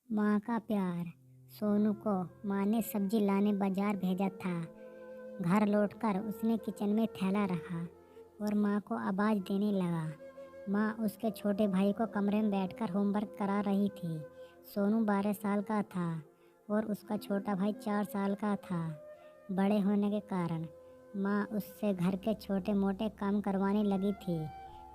माँ का प्यार। सोनू को माँ ने सब्जी लाने बाजार भेजा था। घर लौटकर उसने किचन में थैला रखा और माँ को आवाज़ देने लगा। माँ उसके छोटे भाई को कमरे में बैठकर होमवर्क करा रही थी। सोनू 12 साल का था और उसका छोटा भाई 4 साल का था। बड़े होने के कारण माँ उससे घर के छोटे मोटे काम करवाने लगी थी,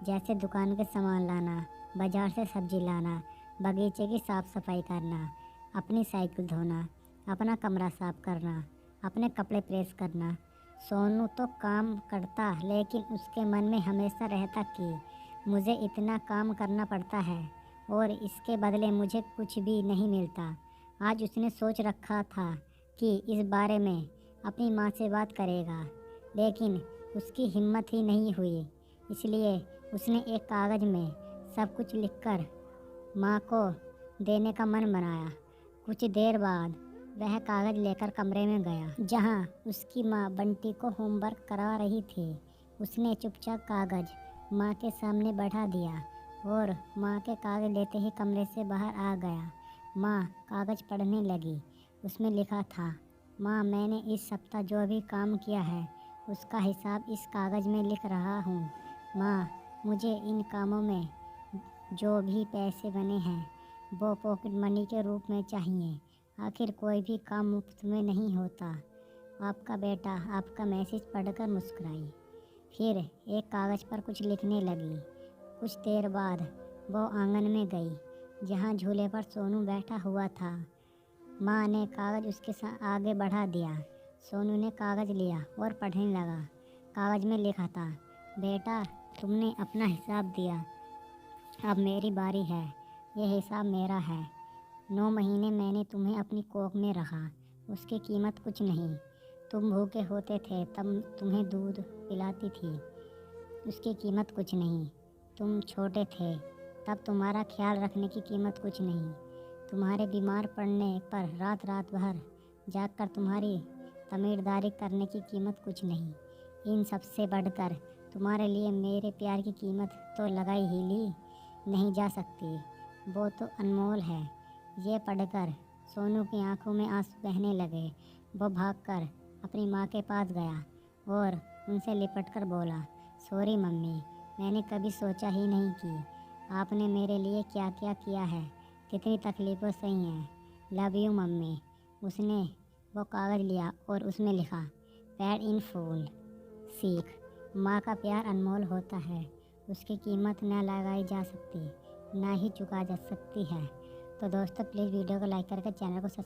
जैसे दुकान के सामान लाना, बाजार से सब्जी लाना, बगीचे की साफ़ सफाई करना, अपनी साइकिल धोना, अपना कमरा साफ़ करना, अपने कपड़े प्रेस करना। सोनू तो काम करता, लेकिन उसके मन में हमेशा रहता कि मुझे इतना काम करना पड़ता है और इसके बदले मुझे कुछ भी नहीं मिलता। आज उसने सोच रखा था कि इस बारे में अपनी माँ से बात करेगा, लेकिन उसकी हिम्मत ही नहीं हुई। इसलिए उसने एक कागज़ में सब कुछ लिखकर माँ को देने का मन बनाया। कुछ देर बाद वह कागज़ लेकर कमरे में गया, जहाँ उसकी माँ बंटी को होमवर्क करा रही थी। उसने चुपचाप कागज़ माँ के सामने बढ़ा दिया और माँ के कागज़ लेते ही कमरे से बाहर आ गया। माँ कागज़ पढ़ने लगी। उसमें लिखा था, माँ, मैंने इस सप्ताह जो भी काम किया है उसका हिसाब इस कागज़ में लिख रहा हूँ। माँ, मुझे इन कामों में जो भी पैसे बने हैं वो पॉकेट मनी के रूप में चाहिए। आखिर कोई भी काम मुफ्त में नहीं होता। आपका बेटा। आपका मैसेज पढ़कर मुस्कुराई। फिर एक कागज़ पर कुछ लिखने लगी। कुछ देर बाद वो आंगन में गई, जहाँ झूले पर सोनू बैठा हुआ था। माँ ने कागज़ उसके आगे बढ़ा दिया। सोनू ने कागज़ लिया और पढ़ने लगा। कागज़ में लिखा था, बेटा, तुमने अपना हिसाब दिया, अब मेरी बारी है। यह हिसाब मेरा है। 9 महीने मैंने तुम्हें अपनी कोख में रखा। उसकी कीमत कुछ नहीं। तुम भूखे होते थे तब तुम्हें दूध पिलाती थी, उसकी कीमत कुछ नहीं। तुम छोटे थे तब तुम्हारा ख्याल रखने की कीमत कुछ नहीं। तुम्हारे बीमार पड़ने पर रात रात भर जागकर तुम्हारी तमीरदारी करने की कीमत कुछ नहीं। इन सबसे बढ़कर तुम्हारे लिए मेरे प्यार की कीमत तो लगाई ही ली नहीं जा सकती, वो तो अनमोल है। ये पढ़कर सोनू की आंखों में आंसू बहने लगे। वो भागकर अपनी माँ के पास गया और उनसे लिपटकर बोला, सॉरी मम्मी, मैंने कभी सोचा ही नहीं कि आपने मेरे लिए क्या क्या किया है, कितनी तकलीफ़ें सही हैं। Love you mummy. उसने वो कागज़ लिया और उसमें लिखा, पेड इन फुल। सीख, माँ का प्यार अनमोल होता है। उसकी कीमत ना लगाई जा सकती, ना ही चुका जा सकती है। तो दोस्तों, प्लीज़ वीडियो को लाइक करके चैनल को सब्सक्राइब